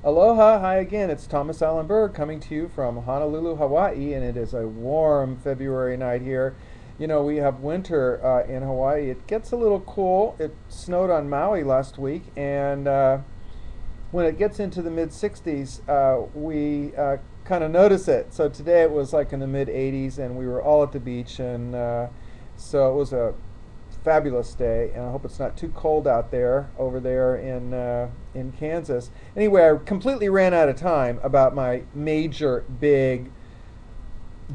Aloha, hi again. It's Thomas Allen Berg coming to you from Honolulu, Hawaii, and it is a warm February night here. You know, we have winter in Hawaii. It gets a little cool. It snowed on Maui last week, and when it gets into the mid 60s, we kind of notice it. So today it was like in the mid 80s, and we were all at the beach, and so it was a fabulous day, and I hope it's not too cold out there over there in Kansas. Anyway, I completely ran out of time about my major big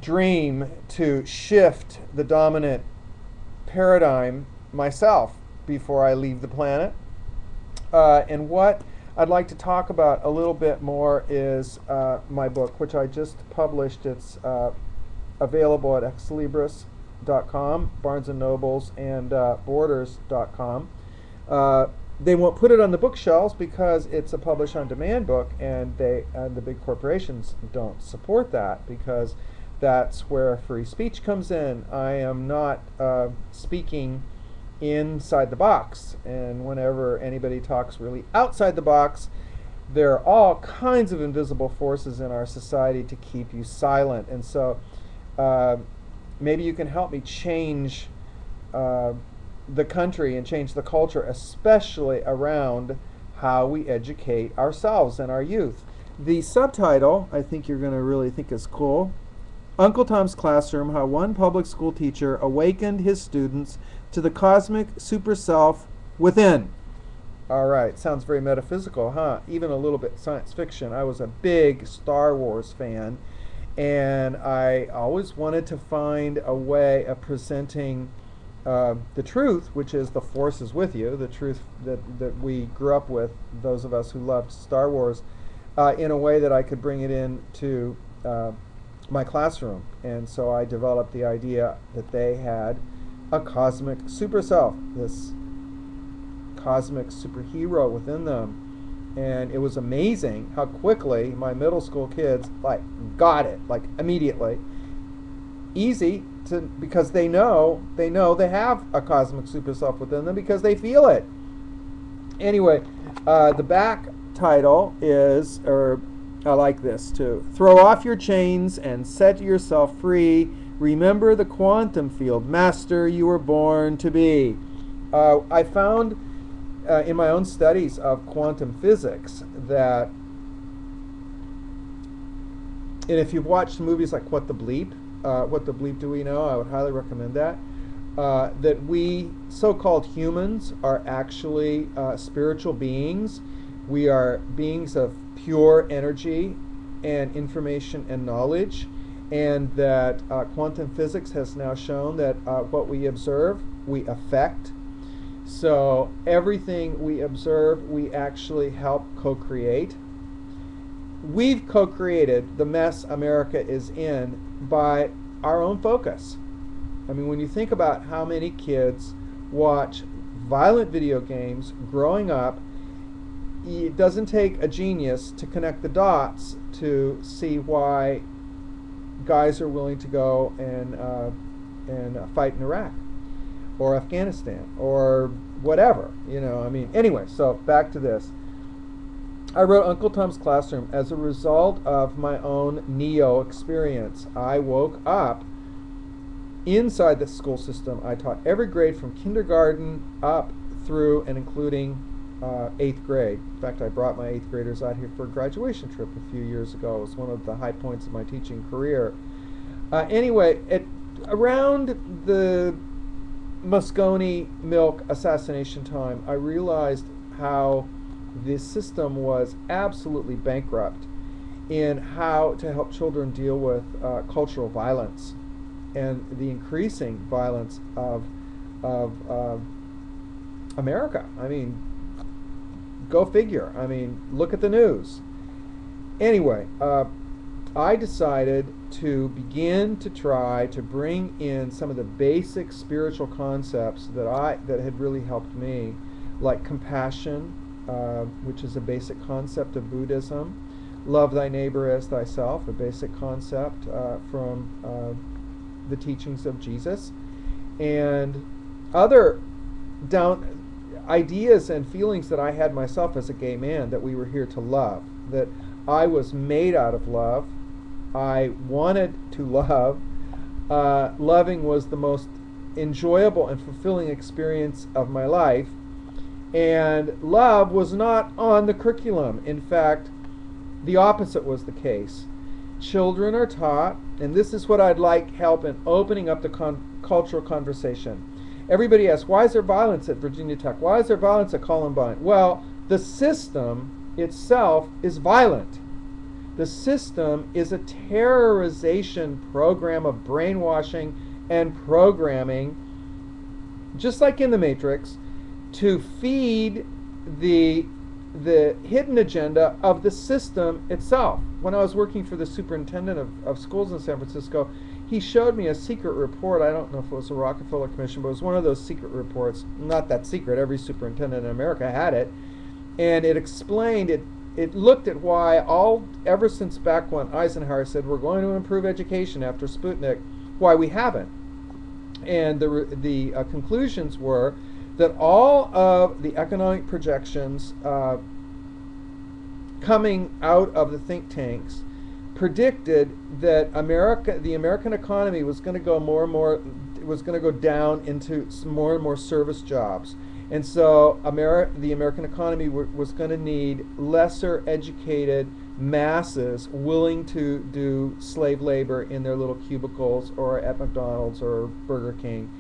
dream to shift the dominant paradigm myself before I leave the planet. And what I'd like to talk about a little bit more is my book, which I just published. It's available at exlibris.com, Barnes and Nobles, and Borders.com. They won't put it on the bookshelves because it's a publish on demand book, and the big corporations don't support that because that's where free speech comes in. I am not speaking inside the box, and whenever anybody talks really outside the box, there are all kinds of invisible forces in our society to keep you silent. And so maybe you can help me change the country and change the culture, especially around how we educate ourselves and our youth. The subtitle, I think you're going to really think is cool. Uncle Tom's Classroom: How One Public School Teacher Awakened His Students to the Cosmic Super Self Within. All right, sounds very metaphysical, huh? Even a little bit science fiction. I was a big Star Wars fan, and I always wanted to find a way of presenting the truth, which is the Force is with you, the truth that we grew up with, those of us who loved Star Wars, in a way that I could bring it into my classroom. And so I developed the idea that they had a cosmic super self, this cosmic superhero within them. And it was amazing how quickly my middle school kids got it, immediately. Easy to, because they know they have a cosmic super self within them because they feel it. Anyway, the back title is, or I like this too: Throw off your chains and set yourself free. Remember the quantum field master you were born to be. I found in my own studies of quantum physics that, and if you've watched movies like What the Bleep Do We Know, I would highly recommend that. That we so-called humans are actually spiritual beings. We are beings of pure energy and information and knowledge, and that quantum physics has now shown that what we observe, we affect. So everything we observe, we actually help co-create. We've co-created the mess America is in by our own focus. I mean, when you think about how many kids watch violent video games growing up, it doesn't take a genius to connect the dots to see why guys are willing to go and fight in Iraq or Afghanistan or whatever. I mean, anyway, so back to this. I wrote Uncle Tom's Classroom as a result of my own Neo experience. I woke up inside the school system. I taught every grade from kindergarten up through and including 8th grade. In fact, I brought my 8th graders out here for a graduation trip a few years ago. It was one of the high points of my teaching career. Anyway, around the Moscone milk assassination time, I realized how this system was absolutely bankrupt in how to help children deal with cultural violence and the increasing violence of America. I mean, go figure. I mean, look at the news. Anyway, I decided to begin to try to bring in some of the basic spiritual concepts that had really helped me, like compassion, which is a basic concept of Buddhism, love thy neighbor as thyself, a basic concept from the teachings of Jesus, and other ideas and feelings that I had myself as a gay man, that we were here to love, that I was made out of love. I wanted to love. Loving was the most enjoyable and fulfilling experience of my life. And love was not on the curriculum. In fact, the opposite was the case. Children are taught, and this is what I'd like help in opening up the cultural conversation. Everybody asks, why is there violence at Virginia Tech? Why is there violence at Columbine? Well, the system itself is violent. The system is a terrorization program of brainwashing and programming, just like in the Matrix, to feed the hidden agenda of the system itself. When I was working for the superintendent of schools in San Francisco, he showed me a secret report. I don't know if it was a Rockefeller Commission, but it was one of those secret reports. Not that secret. Every superintendent in America had it. And it explained, it looked at why ever since back when Eisenhower said we're going to improve education after Sputnik, why we haven't. And the conclusions were that all of the economic projections coming out of the think tanks predicted that the American economy was going to go down into more and more service jobs. And so the American economy was going to need lesser educated masses willing to do slave labor in their little cubicles or at McDonald's or Burger King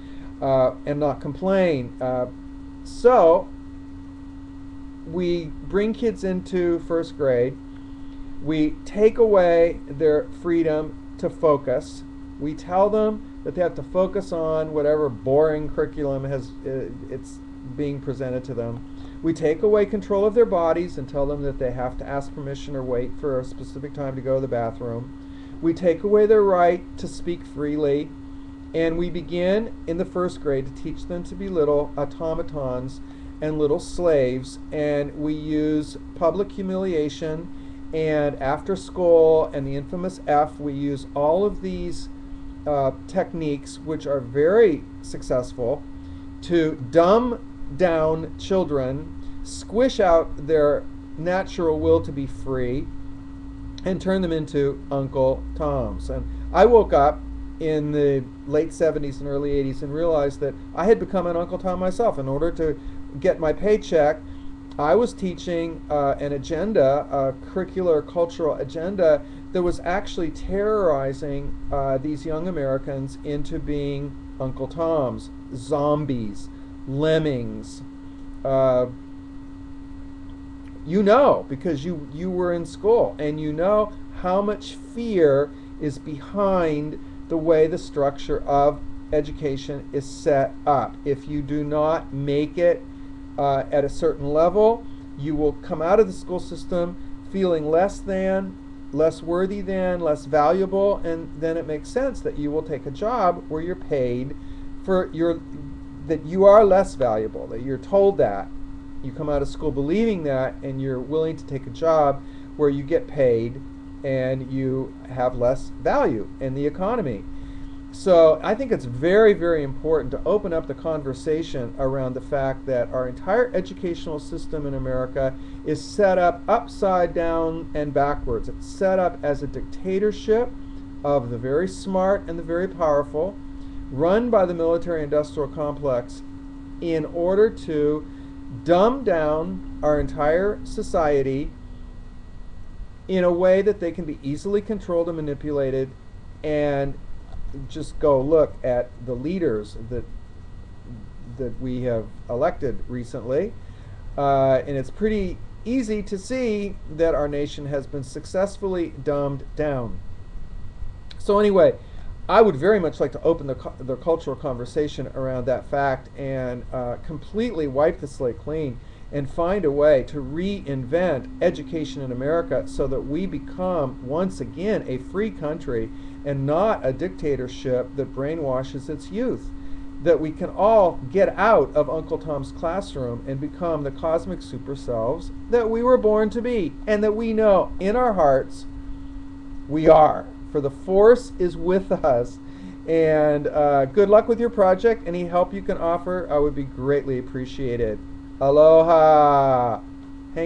and not complain. So we bring kids into first grade. We take away their freedom to focus. We tell them that they have to focus on whatever boring curriculum it's being presented to them. We take away control of their bodies and tell them that they have to ask permission or wait for a specific time to go to the bathroom. We take away their right to speak freely, and we begin in the first grade to teach them to be little automatons and little slaves, and we use public humiliation and after school and the infamous F. We use all of these techniques, which are very successful, to dumb down children, squish out their natural will to be free, and turn them into Uncle Toms. And I woke up in the late 70s and early 80s and realized that I had become an Uncle Tom myself. In order to get my paycheck, I was teaching an agenda, a curricular cultural agenda that was actually terrorizing these young Americans into being Uncle Toms, zombies, lemmings. You know, because you were in school, and you know how much fear is behind the way the structure of education is set up. If you do not make it at a certain level, you will come out of the school system feeling less than, less worthy than, less valuable, and then it makes sense that you will take a job where you're paid for that you are less valuable, that you're told that. You come out of school believing that, and you're willing to take a job where you get paid and you have less value in the economy. So I think it's very, very important to open up the conversation around the fact that our entire educational system in America is set up upside down and backwards. It's set up as a dictatorship of the very smart and the very powerful, run by the military-industrial complex in order to dumb down our entire society in a way that they can be easily controlled and manipulated. And just go look at the leaders that we have elected recently, and it's pretty easy to see that our nation has been successfully dumbed down. So anyway, I would very much like to open the cultural conversation around that fact and completely wipe the slate clean and find a way to reinvent education in America so that we become once again a free country and not a dictatorship that brainwashes its youth. That we can all get out of Uncle Tom's classroom and become the cosmic super selves that we were born to be, and that we know in our hearts we are. For the force is with us. And good luck with your project. Any help you can offer, I would be greatly appreciated. Aloha.